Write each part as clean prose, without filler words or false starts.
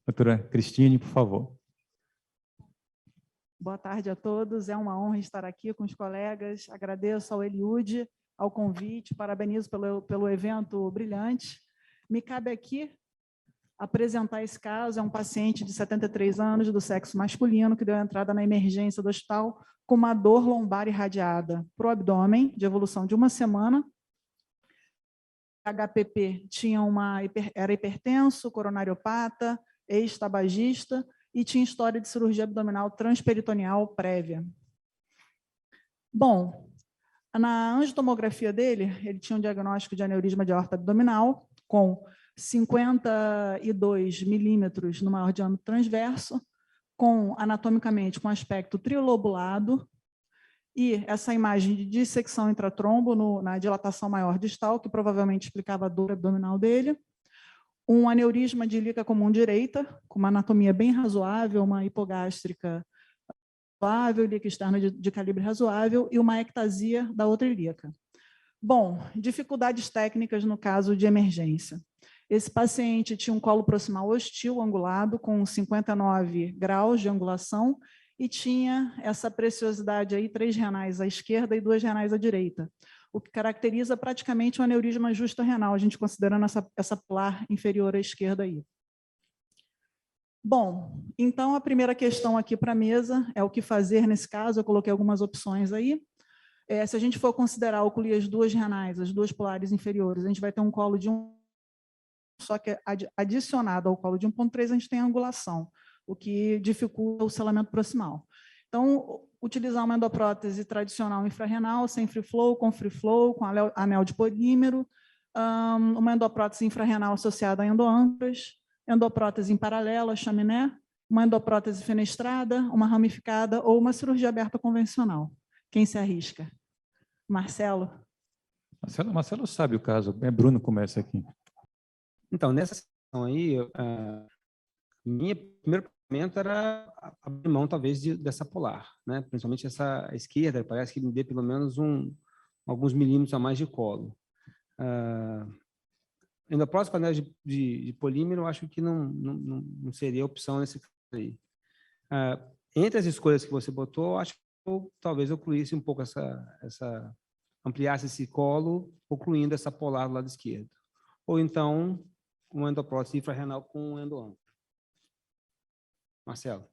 Doutora Cristine, por favor. Boa tarde a todos, é uma honra estar aqui com os colegas, agradeço ao Eliud, ao convite, parabenizo pelo evento brilhante. Me cabe aqui apresentar esse caso, é um paciente de 73 anos, do sexo masculino, que deu entrada na emergência do hospital com uma dor lombar irradiada para o abdômen, de evolução de uma semana. HPP era hipertenso, coronariopata, ex-tabagista, e tinha história de cirurgia abdominal transperitoneal prévia. Bom, na angiotomografia dele, ele tinha um diagnóstico de aneurisma de aorta abdominal, com 52 milímetros no maior diâmetro transverso, anatomicamente com aspecto trilobulado, e essa imagem de dissecção intratrombo na dilatação maior distal, que provavelmente explicava a dor abdominal dele, um aneurisma de ilíaca comum direita, com uma anatomia bem razoável, uma hipogástrica razoável, ilíaca externa de calibre razoável, e uma ectasia da outra ilíaca. Bom, dificuldades técnicas no caso de emergência. Esse paciente tinha um colo proximal hostil angulado, com 59 graus de angulação, e tinha essa preciosidade aí, 3 renais à esquerda e 2 renais à direita, o que caracteriza praticamente um aneurisma justa-renal, a gente considerando essa polar inferior à esquerda aí. Bom, então a primeira questão aqui para a mesa é o que fazer nesse caso, eu coloquei algumas opções aí. Se a gente for considerar ocluir as 2 renais, as 2 polares inferiores, a gente vai ter um colo de 1, só que adicionado ao colo de 1,3 a gente tem a angulação, o que dificulta o selamento proximal. Então, utilizar uma endoprótese tradicional infrarrenal, sem free flow, com anel de polímero, uma endoprótese infrarrenal associada a endoâncores, endoprótese em paralelo, a chaminé, uma endoprótese fenestrada, uma ramificada ou uma cirurgia aberta convencional. Quem se arrisca? Marcelo? Marcelo sabe o caso, Bruno começa aqui. Então, nessa situação aí, minha primeiro pensamento era abrir mão, talvez, dessa polar, né? Principalmente essa esquerda, parece que me dê pelo menos alguns milímetros a mais de colo. Ainda próximo com anel de polímero, eu acho que não seria opção nesse caso aí. Entre as escolhas que você botou, acho que talvez eu ocluísse um pouco ampliasse esse colo, ocluindo essa polar do lado esquerdo. Ou então, uma endoprótese infrarrenal com um endoâncora. Marcelo.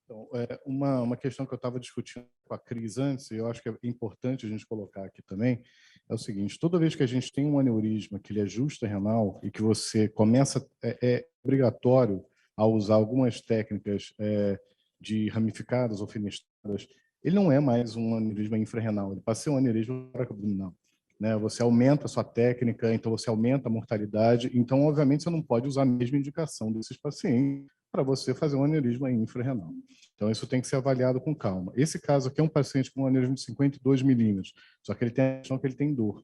Então, uma questão que eu estava discutindo com a Cris antes, e eu acho que é importante a gente colocar aqui também, é o seguinte: toda vez que a gente tem um aneurisma que ele é justa-renal e que você começa, é obrigatório a usar algumas técnicas de ramificadas ou fenestradas, ele não é mais um aneurisma infrarrenal, ele passa a ser um aneurisma abdominal. Né? Você aumenta a sua técnica, então você aumenta a mortalidade, então, obviamente, você não pode usar a mesma indicação desses pacientes para você fazer um aneurisma infrarrenal. Então, isso tem que ser avaliado com calma. Esse caso aqui é um paciente com um aneurisma de 52 milímetros, só que ele tem a questão que ele tem dor.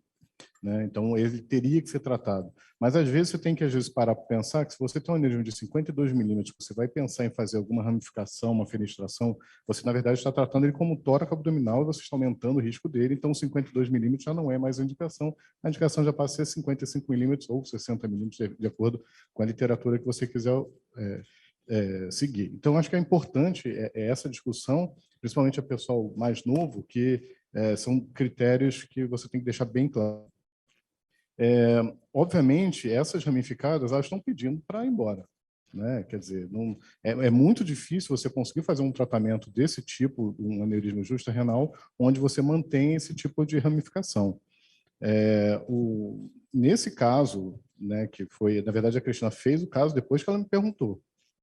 Né? Então, ele teria que ser tratado. Mas, às vezes, você tem que, parar para pensar que se você tem um aneurisma de 52 milímetros, você vai pensar em fazer alguma ramificação, uma fenestração, você, na verdade, está tratando ele como tórax abdominal e você está aumentando o risco dele, então 52 milímetros já não é mais a indicação já passa a ser 55 milímetros ou 60 milímetros, de acordo com a literatura que você quiser seguir. Então, acho que é importante essa discussão, principalmente a pessoal mais novo, que são critérios que você tem que deixar bem claro. Obviamente, essas ramificadas elas estão pedindo para ir embora. Né? Quer dizer, é muito difícil você conseguir fazer um tratamento desse tipo, um aneurisma justa-renal, onde você mantém esse tipo de ramificação. Nesse caso, né, que foi, na verdade, a Cristina fez o caso depois que ela me perguntou,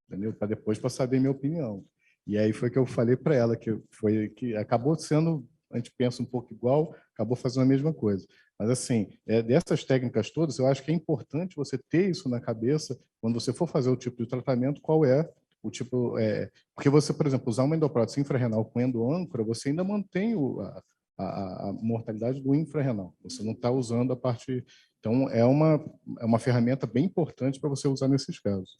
entendeu? Para depois para saber minha opinião. E aí foi que eu falei para ela que acabou sendo, a gente pensa um pouco igual, acabou fazendo a mesma coisa. Mas, assim, dessas técnicas todas, eu acho que é importante você ter isso na cabeça quando você for fazer o tipo de tratamento, qual é o tipo... porque você, por exemplo, usar uma endoprótese infrarrenal com endoâncora, você ainda mantém a mortalidade do infrarrenal. Você não está usando a parte... Então, é uma ferramenta bem importante para você usar nesses casos.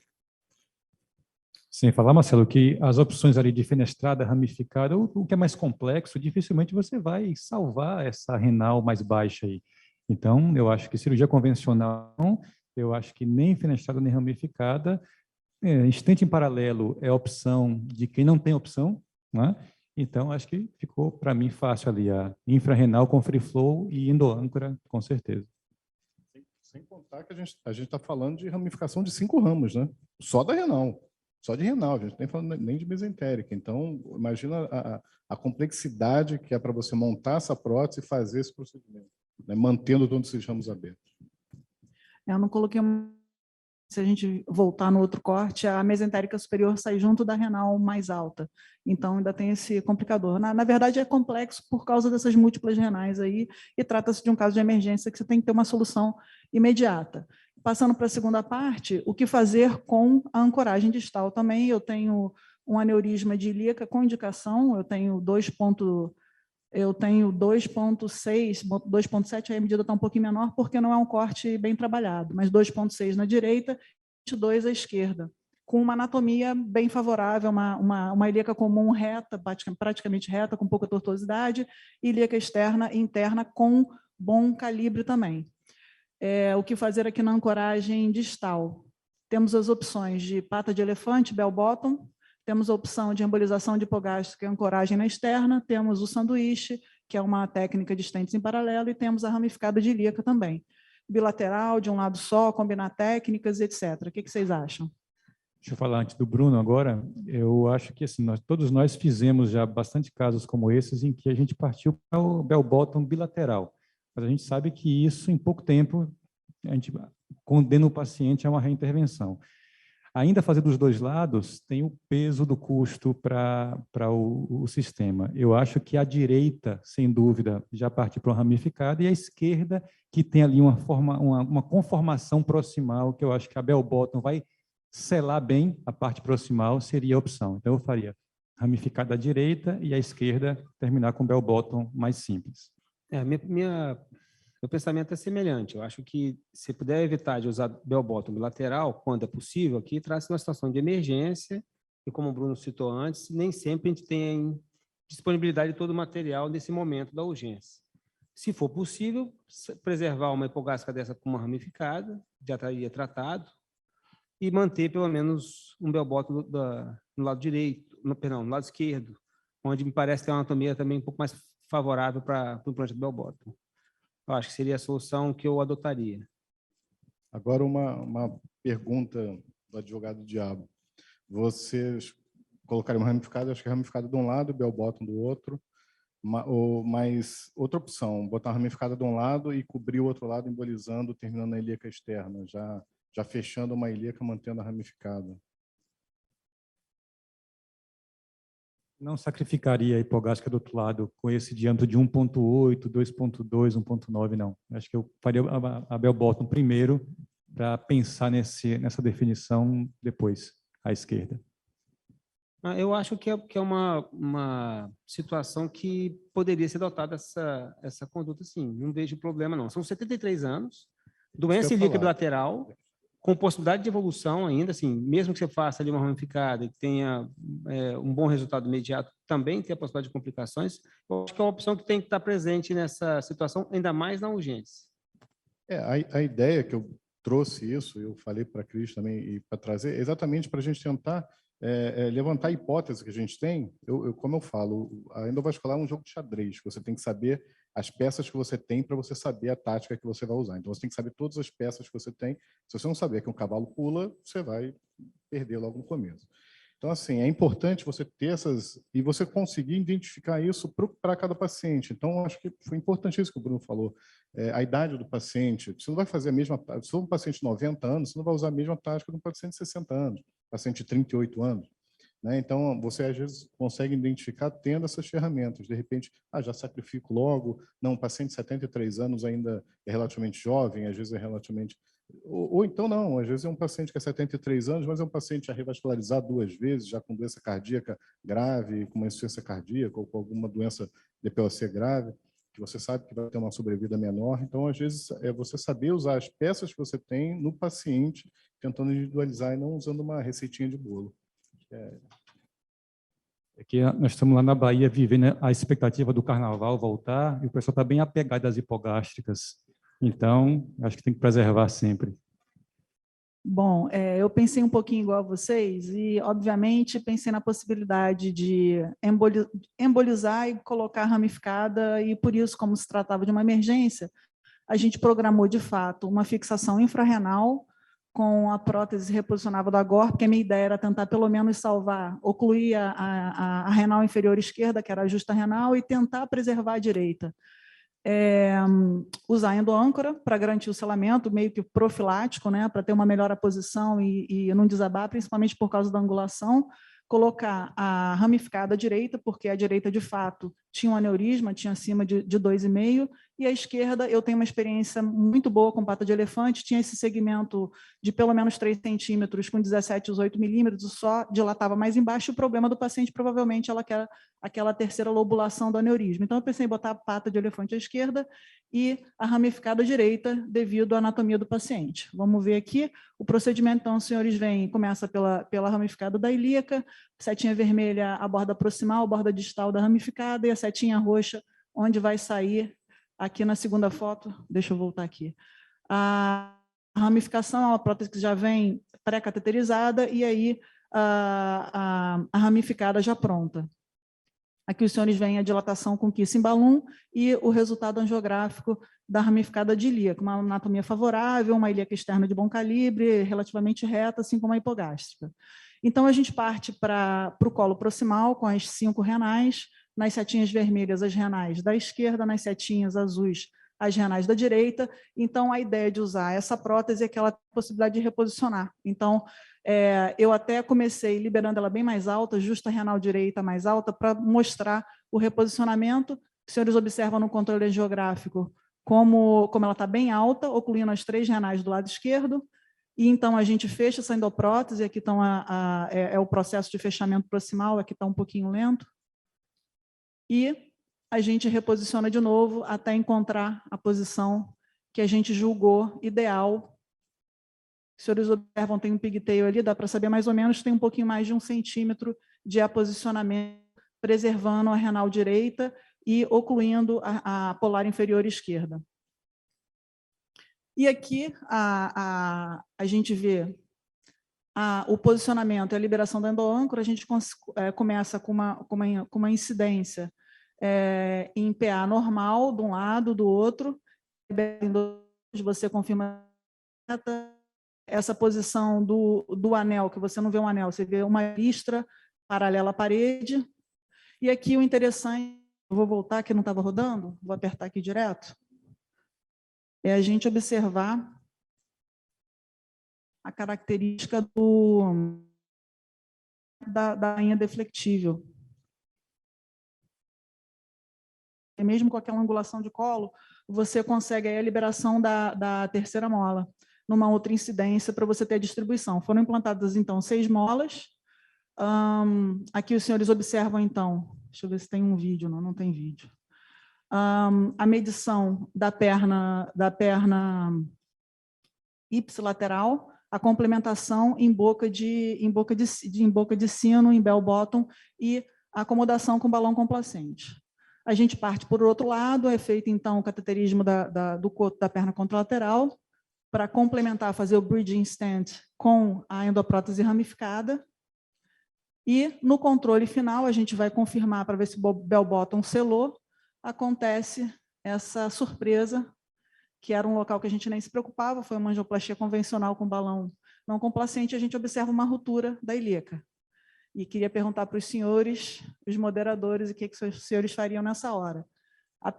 Sem falar, Marcelo, que as opções ali de fenestrada, ramificada, o que é mais complexo, dificilmente você vai salvar essa renal mais baixa aí. Então, eu acho que cirurgia convencional, eu acho que nem fenestrada nem ramificada, Estente em paralelo é a opção de quem não tem opção, né? Então, acho que ficou, para mim, fácil ali a infrarrenal com free flow e endoâncora, com certeza. Sem contar que a gente está falando de ramificação de 5 ramos, né? Só da renal, só de renal, a gente não está falando nem de mesentérica. Então, imagina a complexidade que é para você montar essa prótese e fazer esse procedimento, né? Mantendo todos esses ramos abertos. Eu não coloquei, se a gente voltar no outro corte, a mesentérica superior sai junto da renal mais alta. Então, ainda tem esse complicador. Na verdade, é complexo por causa dessas múltiplas renais aí, e trata-se de um caso de emergência que você tem que ter uma solução imediata. Passando para a segunda parte, o que fazer com a ancoragem distal também. Eu tenho um aneurisma de ilíaca com indicação, eu tenho 2,6, 2,7, aí a medida está um pouquinho menor, porque não é um corte bem trabalhado, mas 2,6 na direita, 22 à esquerda, com uma anatomia bem favorável, uma ilíaca comum reta, praticamente reta, com pouca tortuosidade, e ilíaca externa e interna com bom calibre também. O que fazer aqui na ancoragem distal? Temos as opções de pata de elefante, bell bottom, temos a opção de embolização de hipogástrica e ancoragem na externa, temos o sanduíche, que é uma técnica de estentes em paralelo, e temos a ramificada de ilíaca também. Bilateral, de um lado só, combinar técnicas, etc. O que vocês acham? Deixa eu falar antes do Bruno agora. Eu acho que assim, todos nós fizemos já bastante casos como esses em que a gente partiu para o bell bottom bilateral. Mas a gente sabe que isso, em pouco tempo, a gente condena o paciente a uma reintervenção. Ainda fazer dos dois lados tem o peso do custo para o sistema. Eu acho que a direita, sem dúvida, já parte para uma ramificada, e a esquerda, que tem ali uma conformação proximal, que eu acho que a bell bottom vai selar bem a parte proximal, seria a opção. Então, eu faria ramificada à direita e à esquerda terminar com bell bottom mais simples. Meu pensamento é semelhante. Eu acho que, se puder evitar de usar bell bottom bilateral, quando é possível, aqui traz-se uma situação de emergência, e como o Bruno citou antes, nem sempre a gente tem disponibilidade de todo o material nesse momento da urgência. Se for possível, preservar uma hipogástrica dessa com uma ramificada, já estaria tratado, e manter pelo menos um bell bottom no lado direito, no lado esquerdo, onde me parece ter uma anatomia também um pouco mais favorável para o implante do bell bottom. Eu acho que seria a solução que eu adotaria. Agora, uma pergunta do advogado diabo. Vocês colocariam uma ramificada, acho que a ramificada de um lado e o bell bottom do outro, mas outra opção, botar uma ramificada de um lado e cobrir o outro lado, embolizando, terminando na ilíaca externa, já fechando uma ilíaca, mantendo a ramificada. Não sacrificaria a hipogástrica do outro lado com esse diâmetro de 1,8, 2,2, 1,9, não. Acho que eu faria a bell bottom primeiro para pensar nessa definição depois, à esquerda. Eu acho que é uma situação que poderia ser adotada essa conduta, sim. Não vejo problema, não. São 73 anos, doença ilíaca bilateral, com possibilidade de evolução ainda, assim, mesmo que você faça ali uma ramificada e tenha um bom resultado imediato, também tem a possibilidade de complicações. Eu acho que é uma opção que tem que estar presente nessa situação, ainda mais na urgência. A ideia que eu trouxe isso, eu falei para a Cris também, e para trazer, exatamente para a gente tentar levantar a hipótese que a gente tem. Como eu falo, a endovascular é um jogo de xadrez, que você tem que saber as peças que você tem para você saber a tática que você vai usar. Então, você tem que saber todas as peças que você tem. Se você não saber que um cavalo pula, você vai perder logo no começo. Então, assim, é importante você ter essas... e você conseguir identificar isso para cada paciente. Então, acho que foi importante isso que o Bruno falou. A idade do paciente. Você não vai fazer a mesma... Se for um paciente de 90 anos, você não vai usar a mesma tática de um paciente de 60 anos, paciente de 38 anos. Né? Então, você, às vezes, consegue identificar tendo essas ferramentas. De repente, já sacrifico logo. Não, um paciente de 73 anos ainda é relativamente jovem, às vezes é relativamente... Ou então não, às vezes é um paciente que é 73 anos, mas é um paciente já revascularizado 2 vezes, já com doença cardíaca grave, com uma insuficiência cardíaca ou com alguma doença DPOC grave, que você sabe que vai ter uma sobrevida menor. Então, às vezes, é você saber usar as peças que você tem no paciente, tentando individualizar e não usando uma receitinha de bolo. Que nós estamos lá na Bahia vivendo a expectativa do carnaval voltar, e o pessoal está bem apegado às hipogástricas. Então, acho que tem que preservar sempre. Bom, eu pensei um pouquinho igual a vocês e, obviamente, pensei na possibilidade de embolizar e colocar ramificada e, por isso, como se tratava de uma emergência, a gente programou, de fato, uma fixação infrarrenal com a prótese reposicionável da GOR, porque a minha ideia era tentar, pelo menos, salvar, ocluir a renal inferior esquerda, que era a justa renal, e tentar preservar a direita. Usar endoâncora para garantir o selamento, meio que profilático, né, para ter uma melhor posição e não desabar, principalmente por causa da angulação, colocar a ramificada direita, porque a direita, de fato, tinha um aneurisma, tinha acima de 2,5, e a esquerda, eu tenho uma experiência muito boa com pata de elefante, tinha esse segmento de pelo menos 3 centímetros, com 17, 18 milímetros, só dilatava mais embaixo, e o problema do paciente, provavelmente, ela quer aquela terceira lobulação do aneurisma. Então, eu pensei em botar a pata de elefante à esquerda e a ramificada à direita, devido à anatomia do paciente. Vamos ver aqui, o procedimento, então, os senhores veem, começa pela ramificada da ilíaca, setinha vermelha, a borda proximal, a borda distal da ramificada, e a setinha roxa, onde vai sair, aqui na segunda foto, deixa eu voltar aqui, a ramificação é uma prótese que já vem pré-cateterizada, e aí a ramificada já pronta. Aqui os senhores veem a dilatação com kissing balloon e o resultado angiográfico da ramificada de ilíaca, uma anatomia favorável, uma ilíaca externa de bom calibre, relativamente reta, assim como a hipogástrica. Então, a gente parte para o colo proximal, com as 5 renais, nas setinhas vermelhas, as renais da esquerda, nas setinhas azuis, as renais da direita. Então, a ideia de usar essa prótese é aquela possibilidade de reposicionar. Então, eu até comecei liberando ela bem mais alta, justa renal direita mais alta, para mostrar o reposicionamento. Os senhores observam no controle angiográfico como ela está bem alta, ocluindo as 3 renais do lado esquerdo, e então a gente fecha essa endoprótese, aqui estão é o processo de fechamento proximal, aqui está um pouquinho lento, e a gente reposiciona de novo até encontrar a posição que a gente julgou ideal. Os senhores observam, tem um pigtail ali, dá para saber mais ou menos, tem um pouquinho mais de 1 centímetro de aposicionamento, preservando a renal direita e ocluindo a polar inferior esquerda. E aqui a gente vê o posicionamento e a liberação da endoâncora. A gente começa com uma incidência em PA normal, de um lado, do outro. Você confirma essa posição do anel, que você não vê um anel, você vê uma listra paralela à parede. E aqui o interessante, eu vou voltar, que não estava rodando, vou apertar aqui direto, é a gente observar a característica da linha deflectível. E mesmo com aquela angulação de colo, você consegue aí a liberação da terceira mola, numa outra incidência, para você ter a distribuição. Foram implantadas, então, 6 molas. Aqui os senhores observam, então, deixa eu ver se tem um vídeo, não tem vídeo. A medição da perna ipsilateral, a complementação em boca de sino, em bell bottom, e a acomodação com balão complacente. A gente parte por outro lado, é feito, então, o cateterismo do coto da perna contralateral, para complementar, fazer o bridging stand com a endoprótese ramificada. E, no controle final, a gente vai confirmar para ver se o bell bottom selou. Acontece essa surpresa, que era um local que a gente nem se preocupava, foi uma angioplastia convencional com balão não complacente, a gente observa uma ruptura da ilíaca. E queria perguntar para os senhores, os moderadores, o que os senhores fariam nessa hora. A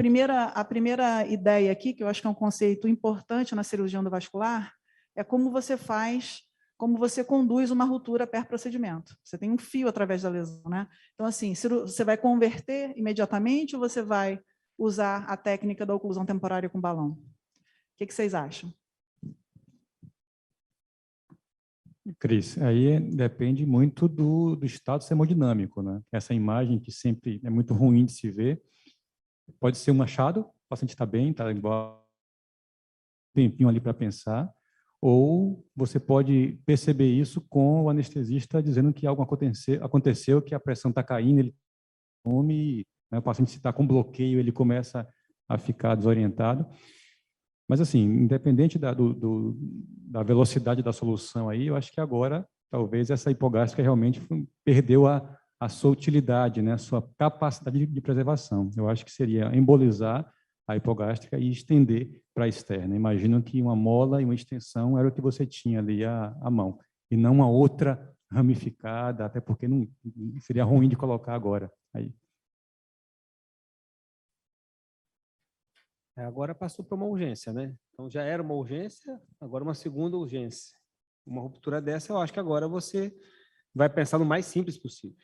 primeira ideia aqui, que eu acho que é um conceito importante na cirurgia endovascular, é como você conduz uma ruptura pré-procedimento. Você tem um fio através da lesão, né? Então, assim, você vai converter imediatamente ou você vai usar a técnica da oclusão temporária com balão? O que vocês acham? Cris, aí depende muito do estado hemodinâmico, né? Essa imagem que sempre é muito ruim de se ver, pode ser um achado, o paciente está bem, está embora um tempinho ali para pensar, ou você pode perceber isso com o anestesista dizendo que algo aconteceu, que a pressão está caindo, ele come, né, o paciente está com bloqueio, ele começa a ficar desorientado. Mas, assim, independente da velocidade da solução aí, eu acho que agora, talvez, essa hipogástrica realmente perdeu a sua utilidade, né, a sua capacidade de preservação. Eu acho que seria embolizar a hipogástrica e estender para a externa. Imagino que uma mola e uma extensão era o que você tinha ali à mão, e não uma outra ramificada, até porque não seria ruim de colocar agora. Aí. Agora passou para uma urgência, né? Então já era uma urgência, agora uma segunda urgência. Uma ruptura dessa, eu acho que agora você vai pensar no mais simples possível.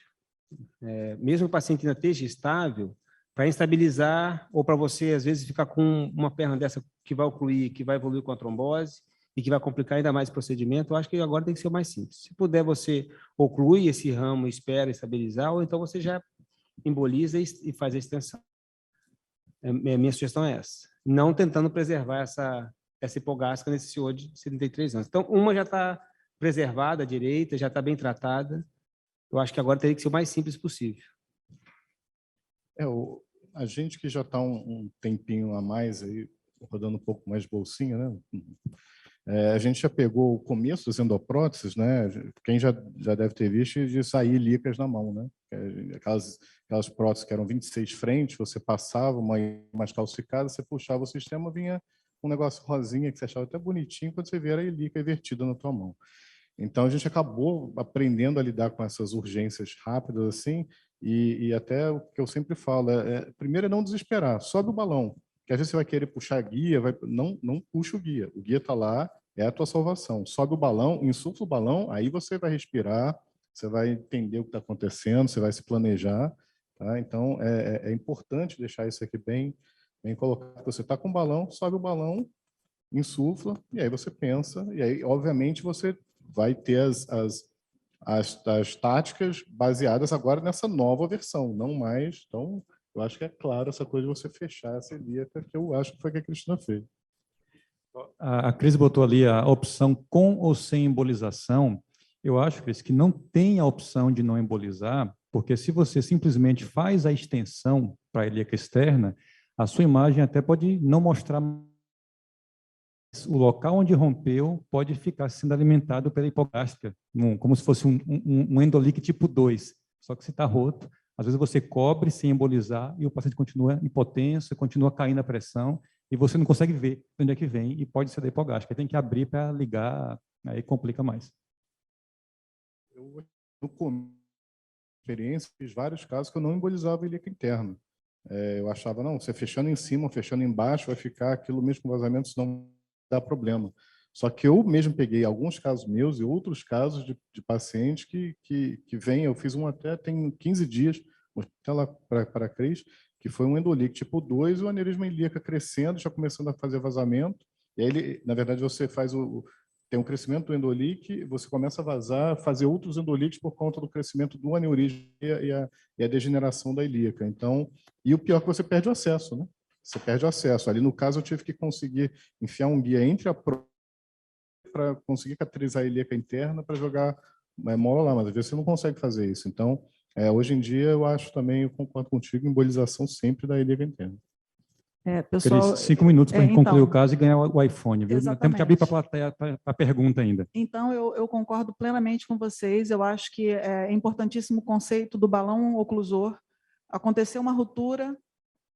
Mesmo o paciente ainda esteja estável, para instabilizar ou para você, às vezes, ficar com uma perna dessa que vai ocluir, que vai evoluir com a trombose e que vai complicar ainda mais o procedimento, eu acho que agora tem que ser o mais simples. Se puder, você oclui esse ramo, espera estabilizar, ou então você já emboliza e faz a extensão. Minha sugestão é essa. Não tentando preservar essa hipogástrica nesse senhor de 73 anos. Então, uma já está preservada à direita, já está bem tratada. Eu acho que agora teria que ser o mais simples possível. A gente que já está um tempinho a mais aí, rodando um pouco mais de bolsinha, né? A gente já pegou o começo das endopróteses, né? Quem já deve ter visto de sair ilicas na mão, né? Aquelas próteses que eram 26 frentes, você passava uma mais calcificada, você puxava o sistema, vinha um negócio rosinha que você achava até bonitinho, quando você vê era a ilica invertida na tua mão. Então a gente acabou aprendendo a lidar com essas urgências rápidas assim, e até o que eu sempre falo primeiro é não desesperar, sobe o balão, que às vezes você vai querer puxar a guia, não puxa o guia está lá, é a tua salvação. Sobe o balão, insufla o balão, aí você vai respirar, você vai entender o que está acontecendo, você vai se planejar, tá? Então é importante deixar isso aqui bem colocado. Você está com o balão, sobe o balão, insufla, e aí você pensa, e aí obviamente você vai ter as táticas baseadas agora nessa nova versão, não mais. Então, eu acho que é claro essa coisa de você fechar essa ilíaca, que eu acho que foi o que a Cristina fez. A Cris botou ali a opção com ou sem embolização. Eu acho, Cris, que não tem a opção de não embolizar, porque se você simplesmente faz a extensão para a ilíaca externa, a sua imagem até pode não mostrar. O local onde rompeu pode ficar sendo alimentado pela hipogástrica, como se fosse um endolíquido tipo 2. Só que se está roto, às vezes você cobre sem embolizar e o paciente continua hipotenso, continua caindo a pressão e você não consegue ver de onde é que vem e pode ser da hipogástrica. Tem que abrir para ligar, aí complica mais. Eu, no começo da experiência, fiz vários casos que eu não embolizava a ilíaca interna. Eu achava, não, você fechando em cima, fechando embaixo, vai ficar aquilo mesmo com vazamento, senão dá problema. Só que eu mesmo peguei alguns casos meus e outros casos de pacientes que vêm, eu fiz um até tem 15 dias, até lá para a Cris, que foi um endolíquido tipo 2 e o aneurisma ilíaca crescendo, já começando a fazer vazamento, e aí ele, na verdade, você faz tem um crescimento do endolíquido, você começa a vazar, fazer outros endolíquidos por conta do crescimento do aneurisma e a degeneração da ilíaca. Então, e o pior é que você perde o acesso, né? Você perde o acesso. Ali, no caso, eu tive que conseguir enfiar um guia entre a para conseguir catalisar a ilíaca interna para jogar mola lá, mas às vezes você não consegue fazer isso. Então, hoje em dia, eu acho também, eu concordo contigo, embolização sempre da ilíaca interna. Pessoal, Cris, 5 minutos para a gente concluir o então, caso e ganhar o iPhone, viu? Temos que abrir para a plateia para a pergunta ainda. Então, eu concordo plenamente com vocês. Eu acho que é importantíssimo o conceito do balão oclusor. Aconteceu uma ruptura,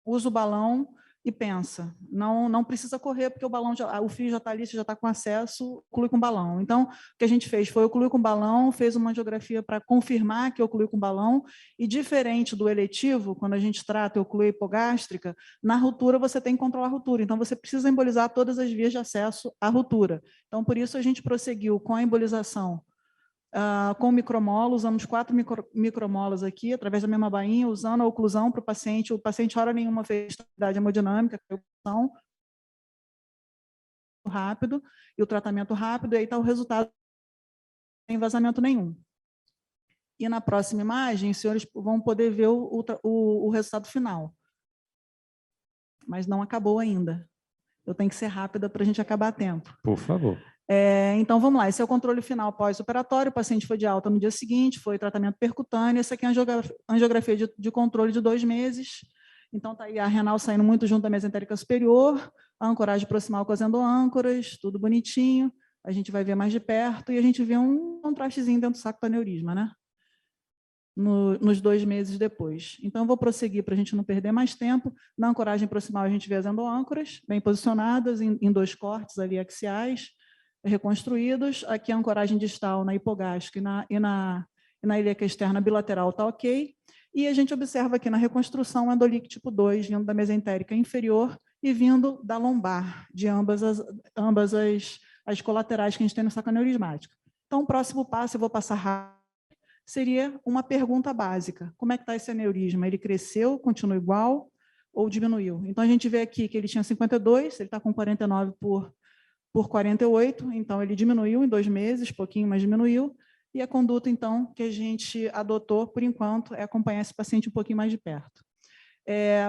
usa o balão e pensa. Não precisa correr, porque o fio já está ali, você já está com acesso, oclui com balão. Então, o que a gente fez foi ocluir com balão, fez uma angiografia para confirmar que ocluiu com balão, e diferente do eletivo, quando a gente trata e oclui hipogástrica, na ruptura você tem que controlar a ruptura. Então, você precisa embolizar todas as vias de acesso à ruptura. Então, por isso, a gente prosseguiu com a embolização com micromola, usamos 4 micromolas aqui, através da mesma bainha, usando a oclusão para o paciente. O paciente, hora nenhuma, fez estabilidade hemodinâmica, que é a oclusão rápido, e o tratamento rápido, e aí está o resultado sem vazamento nenhum. E na próxima imagem, os senhores vão poder ver o resultado final. Mas não acabou ainda. Eu tenho que ser rápida para a gente acabar a tempo. Por favor. Então, vamos lá. Esse é o controle final pós-operatório. O paciente foi de alta no dia seguinte, foi tratamento percutâneo. Essa aqui é a angiografia de controle de 2 meses. Então, está aí a renal saindo muito junto da mesentérica superior, a ancoragem proximal com as endoâncoras, tudo bonitinho, a gente vai ver mais de perto e a gente vê um contrastezinho dentro do saco do aneurisma, né? Nos 2 meses depois. Então, eu vou prosseguir para a gente não perder mais tempo. Na ancoragem proximal, a gente vê as endoâncoras bem posicionadas em 2 cortes ali axiais, reconstruídos. Aqui a ancoragem distal na hipogástrica e na ilíaca externa bilateral está ok. E a gente observa aqui na reconstrução o endolíquido tipo 2, vindo da mesentérica inferior e vindo da lombar, de ambas as colaterais que a gente tem no saco aneurismático. Então, o próximo passo, eu vou passar rápido, seria uma pergunta básica. Como é que está esse aneurisma? Ele cresceu, continua igual ou diminuiu? Então, a gente vê aqui que ele tinha 52, ele está com 49 por 48, então ele diminuiu em 2 meses, pouquinho, mas diminuiu. E a conduta, então, que a gente adotou, por enquanto, é acompanhar esse paciente um pouquinho mais de perto.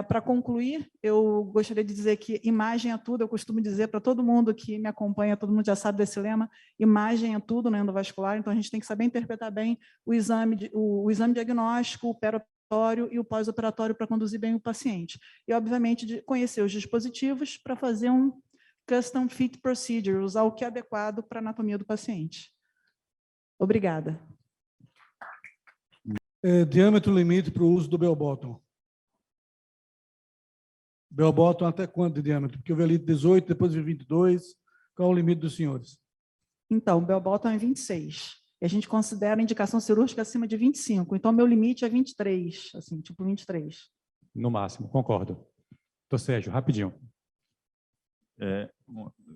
Para concluir, eu gostaria de dizer que imagem é tudo, eu costumo dizer para todo mundo que me acompanha, todo mundo já sabe desse lema, imagem é tudo no endovascular, então a gente tem que saber interpretar bem o exame diagnóstico, o pré-operatório e o pós-operatório para conduzir bem o paciente. E, obviamente, de conhecer os dispositivos para fazer um custom fit procedure, usar o que é adequado para a anatomia do paciente. Obrigada. Diâmetro limite para o uso do bell bottom. Bell bottom até quanto de diâmetro? Porque eu vi ali 18, depois vi 22. Qual é o limite dos senhores? Então, o bell bottom é 26. E a gente considera a indicação cirúrgica acima de 25. Então, meu limite é 23, assim, tipo 23. No máximo, concordo. Doutor Sérgio, rapidinho.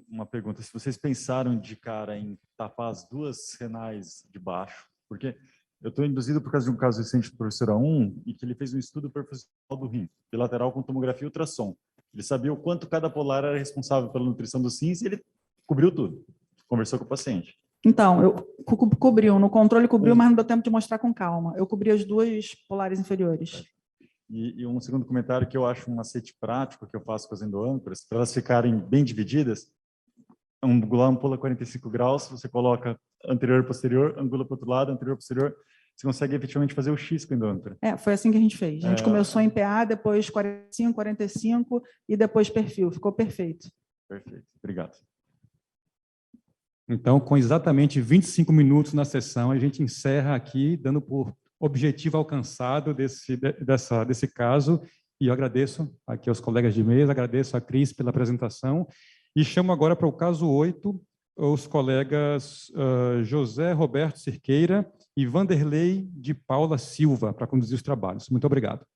Uma pergunta, se vocês pensaram de cara em tapar as 2 renais de baixo, porque eu estou induzido por causa de um caso recente do professor A1, e que ele fez um estudo perfusional do rim, bilateral com tomografia e ultrassom. Ele sabia o quanto cada polar era responsável pela nutrição dos rins e ele cobriu tudo, conversou com o paciente. Então, eu cobriu, no controle cobriu, mas não deu tempo de mostrar com calma. Eu cobri as 2 polares inferiores. E um segundo comentário que eu acho um macete prático que eu faço com as endoâncoras, para elas ficarem bem divididas, angular ampola 45 graus, você coloca anterior e posterior, angula para o outro lado, anterior e posterior, você consegue efetivamente fazer o X com a endoâncora. Foi assim que a gente fez. A gente começou em PA, depois 45, 45 e depois perfil. Ficou perfeito. Perfeito, obrigado. Então, com exatamente 25 minutos na sessão, a gente encerra aqui, dando por objetivo alcançado desse caso, e eu agradeço aqui aos colegas de mesa, agradeço a Cris pela apresentação, e chamo agora para o caso 8 os colegas José Roberto Cirqueira e Vanderlei de Paula Silva para conduzir os trabalhos. Muito obrigado.